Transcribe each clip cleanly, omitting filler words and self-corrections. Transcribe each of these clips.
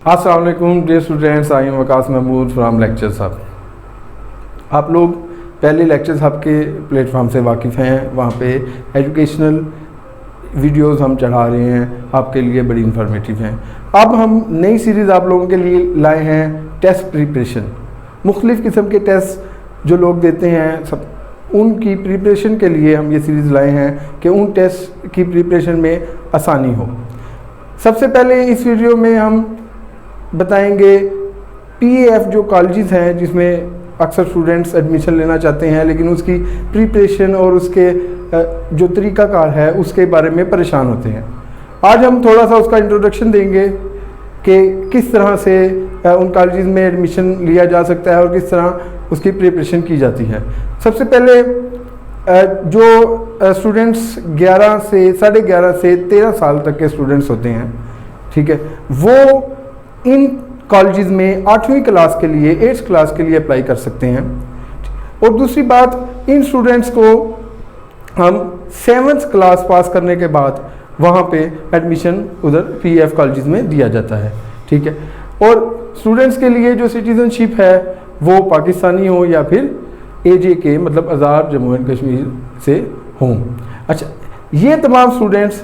अस्सलाम वालेकुम dear students, I am Waqas Mahmood from Lectures Hub. आप लोग पहले लेक्चर्स हब के प्लेटफॉर्म से वाकिफ़ हैं। वहाँ पे एजुकेशनल वीडियोस हम चढ़ा रहे हैं, आपके लिए बड़ी इन्फॉर्मेटिव हैं। अब हम नई सीरीज़ आप लोगों के लिए लाए हैं टेस्ट प्रिपरेशन। मुख्तलिफ़ किस्म के टेस्ट जो लोग देते हैं सब उनकी प्रिपरेशन के लिए हम ये सीरीज़ लाए हैं कि उन टेस्ट की प्रिपरेशन में आसानी हो। सबसे पहले इस वीडियो में हम बताएंगे PAF जो कॉलेजेस हैं जिसमें अक्सर स्टूडेंट्स एडमिशन लेना चाहते हैं लेकिन उसकी प्रिपरेशन और उसके जो तरीक़ाकार है उसके बारे में परेशान होते हैं। आज हम थोड़ा सा उसका इंट्रोडक्शन देंगे कि किस तरह से उन कॉलेजेस में एडमिशन लिया जा सकता है और किस तरह उसकी प्रिपरेशन की जाती है। सबसे पहले जो स्टूडेंट्स 11 से 11.5 से 13 साल तक के स्टूडेंट्स होते हैं, ठीक है, वो इन कॉलेजेस में 8वीं क्लास के लिए 8th क्लास के लिए अप्लाई कर सकते हैं। और दूसरी बात, इन स्टूडेंट्स को हम 7th क्लास पास करने के बाद वहाँ पे एडमिशन उधर PAF कॉलेजेस में दिया जाता है, ठीक है। और स्टूडेंट्स के लिए जो सिटीज़नशिप है वो पाकिस्तानी हो या फिर AJ मतलब आज़ाद जम्मू एंड कश्मीर से हों। अच्छा, ये तमाम स्टूडेंट्स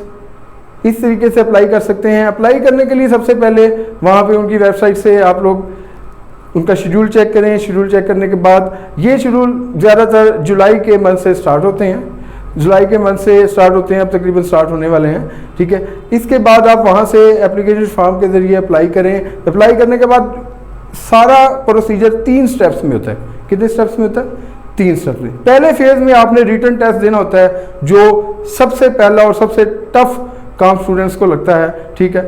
इस तरीके से अप्लाई कर सकते हैं। अप्लाई करने के लिए सबसे पहले वहाँ पे उनकी वेबसाइट से आप लोग उनका शेड्यूल चेक करें। शेड्यूल चेक करने के बाद ये शेड्यूल ज़्यादातर जुलाई के मंथ से स्टार्ट होते हैं, जुलाई के मंथ से स्टार्ट होते हैं, अब तकरीबन स्टार्ट होने वाले हैं, ठीक है। इसके बाद आप वहाँ से एप्लीकेशन फॉर्म के ज़रिए अप्लाई करें। अप्लाई करने के बाद सारा प्रोसीजर 3 स्टेप्स में होता है। कितने स्टेप्स में होता है? 3 स्टेप्स में। पहले फेज़ में आपने रिटन टेस्ट देना होता है जो सबसे पहला और सबसे टफ काम स्टूडेंट्स को लगता है, ठीक है।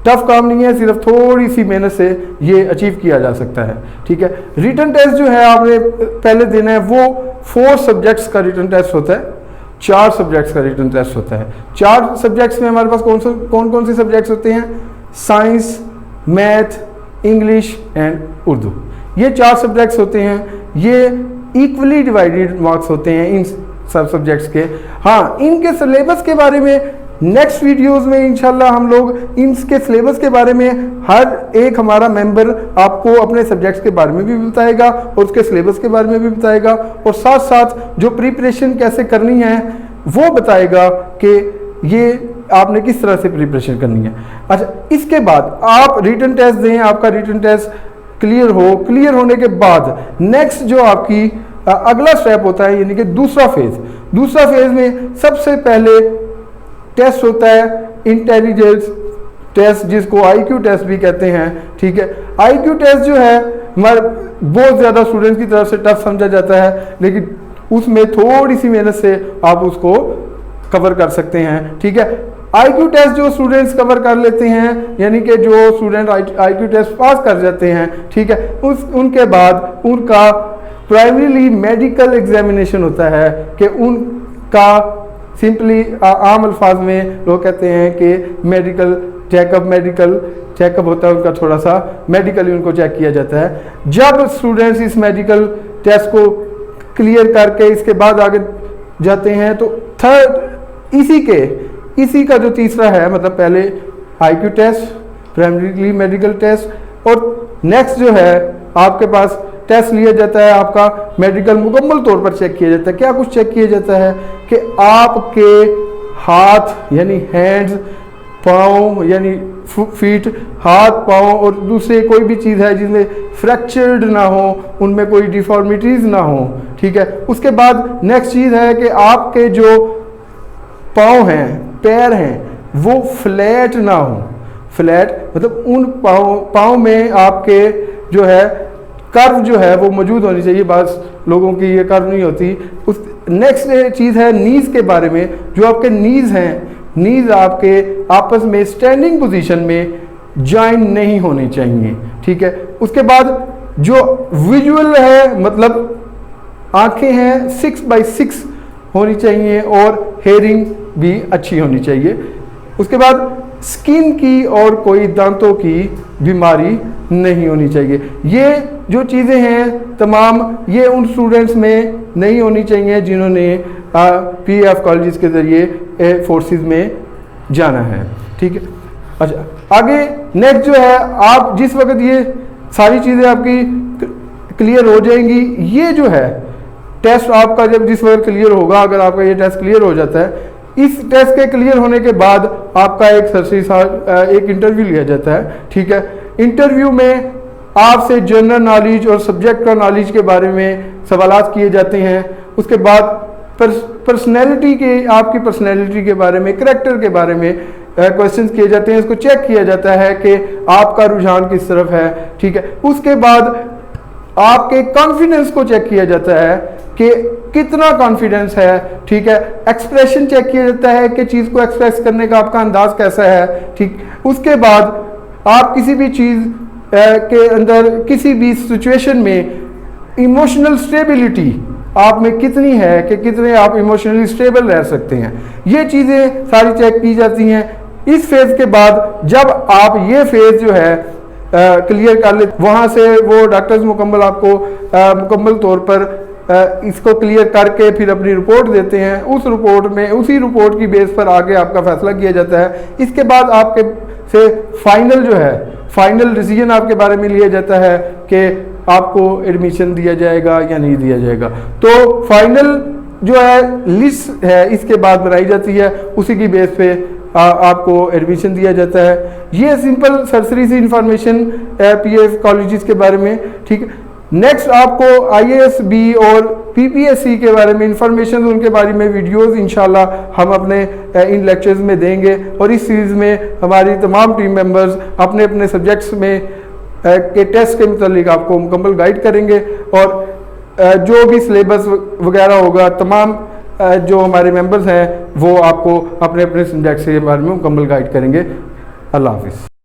टफ काम नहीं है, सिर्फ थोड़ी सी मेहनत से ये अचीव किया जा सकता है, ठीक है। रिटन टेस्ट जो है आपने पहले देना है वो 4 सब्जेक्ट्स का रिटन टेस्ट होता है, 4 सब्जेक्ट्स का रिटन टेस्ट होता है। 4 सब्जेक्ट्स में हमारे पास कौन कौन से सब्जेक्ट्स होते हैं? Science, math, English and Urdu. ये 4 सब्जेक्ट्स होते हैं। ये इक्वली डिवाइडेड मार्क्स होते हैं इन सब सब्जेक्ट्स के। हाँ, इनके सिलेबस के बारे में नेक्स्ट वीडियोस में इंशाल्लाह हम लोग इनके सिलेबस के बारे में हर एक हमारा मेंबर आपको अपने सब्जेक्ट्स के बारे में भी बताएगा और उसके सिलेबस के बारे में भी बताएगा और साथ साथ जो प्रिपरेशन कैसे करनी है वो बताएगा कि ये आपने किस तरह से प्रिपरेशन करनी है। अच्छा, इसके बाद आप रिटन टेस्ट दें, आपका रिटन टेस्ट क्लियर हो। क्लियर होने के बाद नेक्स्ट जो आपकी अगला स्टेप होता है यानी कि दूसरा फेज़ में सबसे पहले टेस्ट होता है इंटेलिजेंस टेस्ट, जिसको IQ टेस्ट भी कहते हैं, ठीक है। IQ टेस्ट जो है हमारे बहुत ज़्यादा स्टूडेंट्स की तरफ से टफ समझा जाता है लेकिन उसमें थोड़ी सी मेहनत से आप उसको कवर कर सकते हैं, ठीक है। IQ टेस्ट जो स्टूडेंट्स कवर कर लेते हैं यानी कि जो स्टूडेंट IQ टेस्ट पास कर जाते हैं, ठीक है, उनके बाद उनका प्राइमरीली मेडिकल एग्जामिनेशन होता है कि उनका सिंपली आम अल्फाज में लोग कहते हैं कि मेडिकल चेकअप होता है उनका, थोड़ा सा मेडिकली उनको चेक किया जाता है। जब स्टूडेंट्स इस मेडिकल टेस्ट को क्लियर करके इसके बाद आगे जाते हैं तो इसी का जो तीसरा है, मतलब पहले IQ test, primarily medical test और नेक्स्ट जो है आपके पास टेस्ट लिया जाता है, आपका मेडिकल मुकम्मल तौर पर चेक किया जाता है। क्या कुछ चेक किया जाता है कि आपके हाथ यानी हैंड्स, पाँव यानी फीट, हाथ, पाँव और दूसरे कोई भी चीज़ है जिसमें फ्रैक्चर्ड ना हो, उनमें कोई डिफॉर्मिटीज़ ना हो, ठीक है। उसके बाद नेक्स्ट चीज़ है कि आपके जो पाँव हैं, पैर हैं, वो फ्लैट ना हो। फ्लैट मतलब उन पाँव में आपके जो है कर्व जो है वो मौजूद होनी चाहिए। बस लोगों की ये कर्व नहीं होती। उस नेक्स्ट चीज़ है नीज़ के बारे में। जो आपके नीज़ हैं, नीज़ आपके आपस में स्टैंडिंग पोजीशन में जॉइन नहीं होनी चाहिए, ठीक है। उसके बाद जो विजुअल है मतलब आंखें हैं 6x6 होनी चाहिए और हेयरिंग भी अच्छी होनी चाहिए। उसके बाद स्किन की और कोई दांतों की बीमारी नहीं होनी चाहिए। ये जो चीज़ें हैं तमाम ये उन स्टूडेंट्स में नहीं होनी चाहिए जिन्होंने PAF कॉलेजेस के ज़रिए फोर्सेस में जाना है, ठीक है। अच्छा, आगे नेक्स्ट जो है, आप जिस वक्त ये सारी चीज़ें आपकी क्लियर हो जाएंगी, ये जो है टेस्ट आपका जब जिस वक्त क्लियर होगा, अगर आपका ये टेस्ट क्लियर हो जाता है, इस टेस्ट के क्लियर होने के बाद आपका एक इंटरव्यू लिया जाता है। ठीक है, इंटरव्यू में आपसे जनरल नॉलेज और सब्जेक्ट का नॉलेज के बारे में सवालात किए जाते हैं। उसके बाद पर्सनैलिटी के, आपकी पर्सनैलिटी के बारे में, करैक्टर के बारे में क्वेश्चंस किए जाते हैं। इसको चेक किया जाता है कि आपका रुझान किस तरफ है। ठीक है, उसके बाद आपके कॉन्फिडेंस को चेक किया जाता है कि कितना कॉन्फिडेंस है। ठीक है, एक्सप्रेशन चेक किया जाता है कि चीज़ को एक्सप्रेस करने का आपका अंदाज कैसा है। ठीक, उसके बाद आप किसी भी चीज़ के अंदर, किसी भी सिचुएशन में इमोशनल स्टेबिलिटी आप में कितनी है कि कितने आप इमोशनली स्टेबल रह सकते हैं, ये चीज़ें सारी चेक की जाती हैं। इस फेज़ के बाद जब आप ये फेज़ जो है क्लियर कर ले, वहाँ से वो डॉक्टर्स मुकम्मल आपको मुकम्मल तौर पर इसको क्लियर करके फिर अपनी रिपोर्ट देते हैं। उस रिपोर्ट में, उसी रिपोर्ट की बेस पर आगे आपका फैसला किया जाता है। इसके बाद आपके से फाइनल जो है, फाइनल डिसीजन आपके बारे में लिया जाता है कि आपको एडमिशन दिया जाएगा या नहीं दिया जाएगा। तो फाइनल जो है लिस्ट है, इसके बाद बनाई जाती है, उसी की बेस पे आपको एडमिशन दिया जाता है। ये सिंपल सरसरी सी इंफॉर्मेशन पीएस कॉलेजेस के बारे में। ठीक है, नेक्स्ट आपको IAS-B और PPSC के बारे में इंफॉर्मेशन, उनके बारे में वीडियोस इंशाल्लाह हम अपने इन लेक्चर्स में देंगे। और इस सीरीज़ में हमारी तमाम टीम मेंबर्स अपने अपने सब्जेक्ट्स में के टेस्ट के मुतालिक आपको मुकम्मल गाइड करेंगे। और जो भी सिलेबस वगैरह होगा, तमाम जो हमारे मेंबर्स हैं वो आपको अपने अपने सब्जेक्ट्स के बारे में मुकम्मल गाइड करेंगे। अल्लाह हाफिज़।